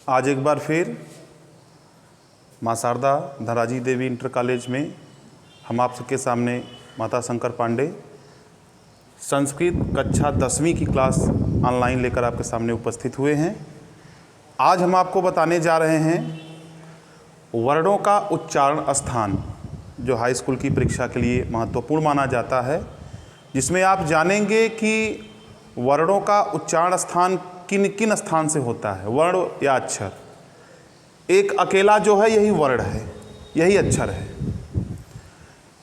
आज एक बार फिर माँ शारदा धनराजी देवी इंटर कॉलेज में हम आप सबके सामने माता शंकर पांडे संस्कृत कक्षा 10वीं की क्लास ऑनलाइन लेकर आपके सामने उपस्थित हुए हैं। आज हम आपको बताने जा रहे हैं वर्णों का उच्चारण स्थान, जो हाई स्कूल की परीक्षा के लिए महत्वपूर्ण माना जाता है, जिसमें आप जानेंगे कि वर्णों का उच्चारण स्थान किन किन स्थान से होता है। वर्ण या अक्षर, एक अकेला जो है यही वर्ण है, यही अक्षर है।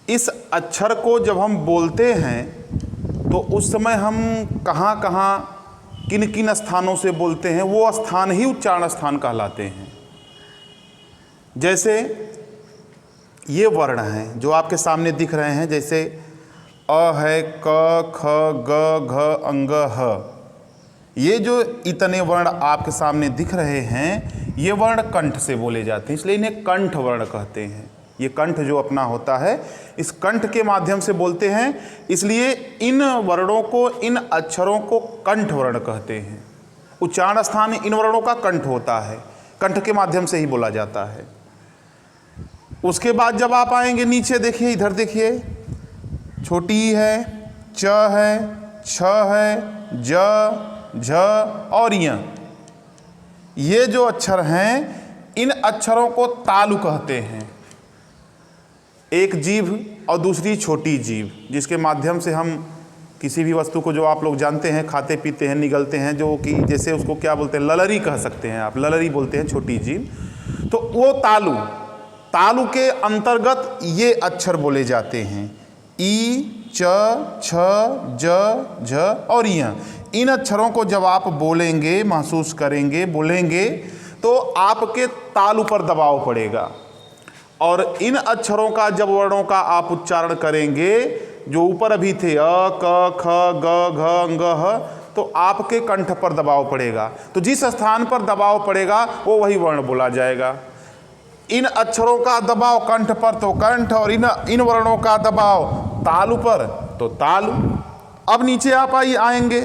इस अक्षर को जब हम बोलते हैं तो उस समय हम कहाँ कहाँ किन किन स्थानों से बोलते हैं, वो स्थान ही उच्चारण स्थान कहलाते हैं। जैसे ये वर्ण हैं जो आपके सामने दिख रहे हैं, जैसे अ है, क, ख, ग, घ, अंग, ह। ये जो इतने वर्ण आपके सामने दिख रहे हैं, ये वर्ण कंठ से बोले जाते हैं, इसलिए इन्हें कंठ वर्ण कहते हैं। ये कंठ जो अपना होता है, इस कंठ के माध्यम से बोलते हैं, इसलिए इन वर्णों को, इन अक्षरों को कंठ वर्ण कहते हैं। उच्चारण स्थान इन वर्णों का कंठ होता है, कंठ के माध्यम से ही बोला जाता है। उसके बाद जब आप आएंगे नीचे, देखिए इधर देखिए, छोटी है, च है, छ है, ज, झ और य। ये जो अक्षर हैं, इन अक्षरों को तालु कहते हैं। एक जीभ और दूसरी छोटी जीभ, जिसके माध्यम से हम किसी भी वस्तु को, जो आप लोग जानते हैं, खाते पीते हैं, निगलते हैं, जो कि जैसे उसको क्या बोलते हैं, ललरी कह सकते हैं आप, ललरी बोलते हैं छोटी जीभ। तो वो तालु, तालु के अंतर्गत ये अक्षर बोले जाते हैं। ई, च, छ, ज, झ और य। इन अक्षरों को जब आप बोलेंगे, महसूस करेंगे, बोलेंगे, तो आपके तालु पर दबाव पड़ेगा। और इन अक्षरों का जब वर्णों का आप उच्चारण करेंगे, जो ऊपर अभी थे अ, क, ख, ग, घ, अंग, ह, तो आपके कंठ पर दबाव पड़ेगा। तो जिस स्थान पर दबाव पड़ेगा वो वही वर्ण बोला जाएगा। इन अक्षरों का दबाव कंठ पर तो कंठ, और इन वर्णों का दबाव तालु पर तो तालु। अब नीचे आप आएंगे,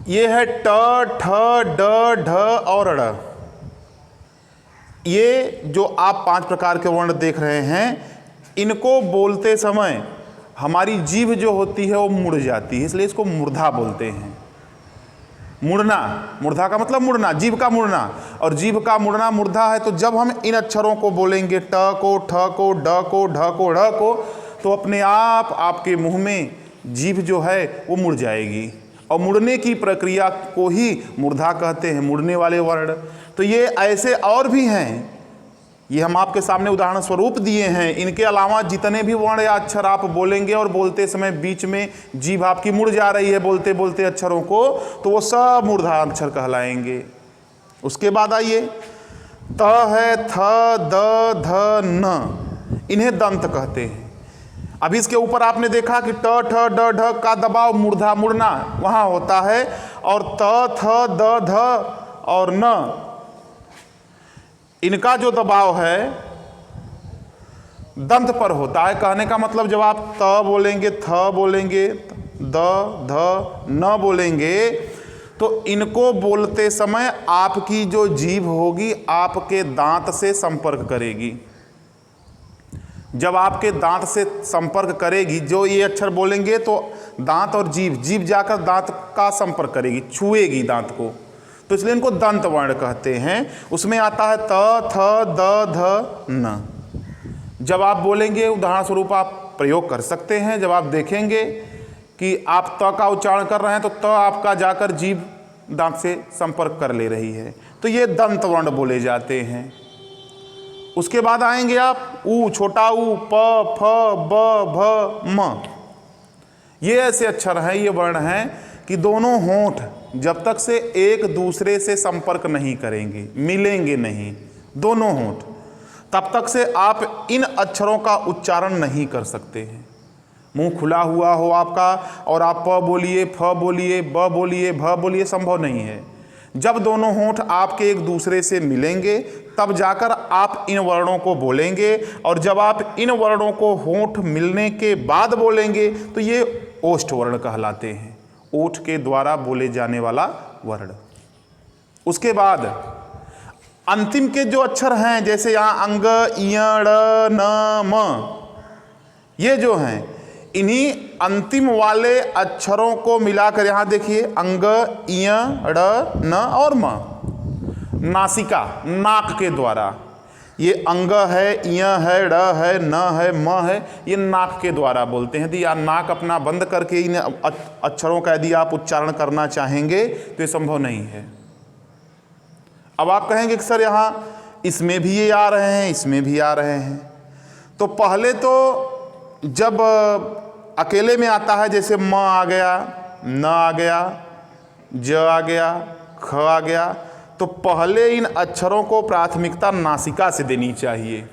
ये है ट, ठ, ड, ढ और ड़। ये जो आप 5 प्रकार के वर्ण देख रहे हैं, इनको बोलते समय हमारी जीभ जो होती है वो मुड़ जाती है, इसलिए इसको मूर्धा बोलते हैं। मुड़ना, मूर्धा का मतलब मुड़ना, जीभ का मुड़ना, और जीभ का मुड़ना मूर्धा है। तो जब हम इन अक्षरों को बोलेंगे, ट को, ठ को, ड को, ढ को, ढ़ को, तो अपने आप आपके मुंह में जीभ जो है वो मुड़ जाएगी, और मुड़ने की प्रक्रिया को ही मूर्धा कहते हैं, मुड़ने वाले वर्ण। तो ये ऐसे और भी हैं, ये हम आपके सामने उदाहरण स्वरूप दिए हैं। इनके अलावा जितने भी वर्ण या अक्षर आप बोलेंगे और बोलते समय बीच में जीभ आपकी मुड़ जा रही है बोलते बोलते अक्षरों को, तो वो सब मूर्धा अक्षर कहलाएंगे। उसके बाद आइए, त है, थ, द, ध, न, इन्हें दंत कहते हैं। अभी इसके ऊपर आपने देखा कि ट, ठ, ड, ढ का दबाव मूर्धा, मुड़ना वहाँ होता है, और त, थ, द, ध और न, इनका जो दबाव है दंत पर होता है। कहने का मतलब, जब आप त बोलेंगे, थ बोलेंगे, द, ध, न बोलेंगे, तो इनको बोलते समय आपकी जो जीभ होगी आपके दांत से संपर्क करेगी। जब आपके दांत से संपर्क करेगी, जो ये अक्षर बोलेंगे, तो दांत और जीभ जाकर दांत का संपर्क करेगी, छुएगी दांत को, तो इसलिए इनको दंत वर्ण कहते हैं। उसमें आता है त, थ, द, ध, न। जब आप बोलेंगे, उदाहरण स्वरूप आप प्रयोग कर सकते हैं, जब आप देखेंगे कि आप त का उच्चारण कर रहे हैं, तो त आपका जाकर जीभ दांत से संपर्क कर ले रही है, तो ये दंत वर्ण बोले जाते हैं। उसके बाद आएंगे आप ऊ, छोटा ऊ, प, फ, ब, भ, म। ये ऐसे अक्षर हैं, ये वर्ण हैं कि दोनों होंठ जब तक से एक दूसरे से संपर्क नहीं करेंगे, मिलेंगे नहीं, दोनों होंठ, तब तक से आप इन अक्षरों का उच्चारण नहीं कर सकते हैं। मुंह खुला हुआ हो आपका और आप प बोलिए, फ बोलिए, ब बोलिए, भ बोलिए, संभव नहीं है। जब दोनों होंठ आपके एक दूसरे से मिलेंगे, तब जाकर आप इन वर्णों को बोलेंगे, और जब आप इन वर्णों को होंठ मिलने के बाद बोलेंगे, तो ये ओष्ठ वर्ण कहलाते हैं, ओठ के द्वारा बोले जाने वाला वर्ण। उसके बाद अंतिम के जो अक्षर हैं, जैसे यहाँ अंग, इय, ड़, न, म, ये जो हैं, इन्हीं अंतिम वाले अक्षरों को मिलाकर यहाँ देखिए अंग, इय, ड़, न और म, नासिका, नाक के द्वारा। ये अंग है, इय है, ड़ है, न है, म है, ये नाक के द्वारा बोलते हैं। यदि आप नाक अपना बंद करके इन अक्षरों का यदि आप उच्चारण करना चाहेंगे तो ये संभव नहीं है। अब आप कहेंगे कि सर यहाँ इसमें भी ये आ रहे हैं, इसमें भी आ रहे हैं। तो पहले तो जब अकेले में आता है, जैसे म आ गया, न आ गया, ज आ गया, ख आ गया, तो पहले इन अक्षरों को प्राथमिकता नासिका से देनी चाहिए।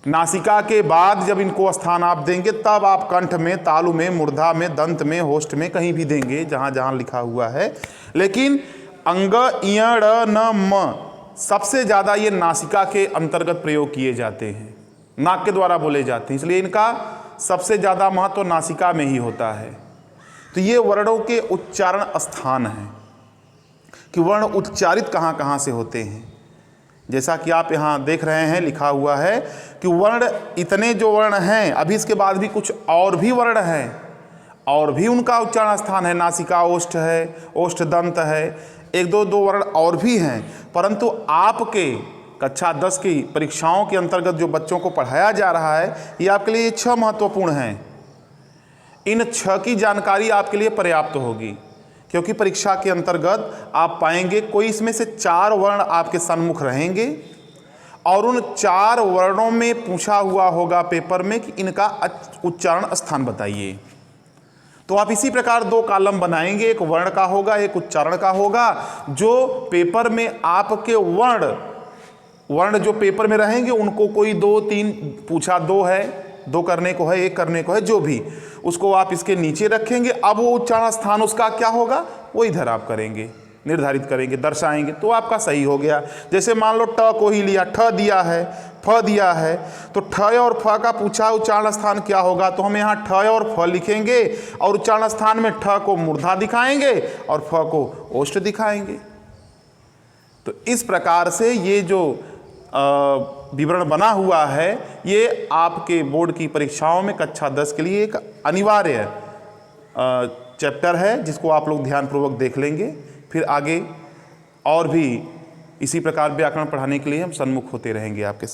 नासिका के बाद जब इनको स्थान आप देंगे तब आप कंठ में, तालु में, मूर्धा में, दंत में, होष्ठ में कहीं भी देंगे जहाँ जहाँ लिखा हुआ है। लेकिन अंग, इय, ड़, न, म सबसे ज़्यादा ये नासिका के अंतर्गत प्रयोग किए जाते हैं, नाक के द्वारा बोले जाते हैं, इसलिए इनका सबसे ज़्यादा महत्व नासिका में ही होता है। तो ये वर्णों के उच्चारण स्थान हैं कि वर्ण उच्चारित कहाँ कहाँ से होते हैं। जैसा कि आप यहाँ देख रहे हैं, लिखा हुआ है कि वर्ण, इतने जो वर्ण हैं, अभी इसके बाद भी कुछ और भी वर्ण हैं और भी उनका उच्चारण स्थान है। नासिका, ओष्ठ है, ओष्ठ दंत है, एक दो वर्ण और भी हैं। परंतु आपके कक्षा 10 की परीक्षाओं के अंतर्गत जो बच्चों को पढ़ाया जा रहा है, ये आपके लिए 6 महत्वपूर्ण हैं। इन 6 की जानकारी आपके लिए पर्याप्त होगी, क्योंकि परीक्षा के अंतर्गत आप पाएंगे कोई इसमें से 4 वर्ण आपके सन्मुख रहेंगे और उन 4 वर्णों में पूछा हुआ होगा पेपर में कि इनका उच्चारण स्थान बताइए। तो आप इसी प्रकार 2 कॉलम बनाएंगे, एक वर्ण का होगा, एक उच्चारण का होगा। जो पेपर में आपके वर्ण जो पेपर में रहेंगे उनको कोई 2-3 पूछा, 2 है, 2 करने को है, 1 करने को है, जो भी, उसको आप इसके नीचे रखेंगे। अब वो उच्चारण स्थान उसका क्या होगा वो इधर आप करेंगे, निर्धारित करेंगे, दर्शाएंगे, तो आपका सही हो गया। जैसे मान लो ट को ही लिया, ठ दिया है, फ दिया है, तो ठ और फ का पूछा उच्चारण स्थान क्या होगा, तो हम यहाँ ठ और फ लिखेंगे और उच्चारण स्थान में ठ को मूर्धा दिखाएंगे और फ को ओष्ठ दिखाएंगे। तो इस प्रकार से ये जो विवरण बना हुआ है, ये आपके बोर्ड की परीक्षाओं में कक्षा 10 के लिए एक अनिवार्य चैप्टर है, जिसको आप लोग ध्यानपूर्वक देख लेंगे। फिर आगे और भी इसी प्रकार व्याकरण पढ़ाने के लिए हम सन्मुख होते रहेंगे आपके साथ।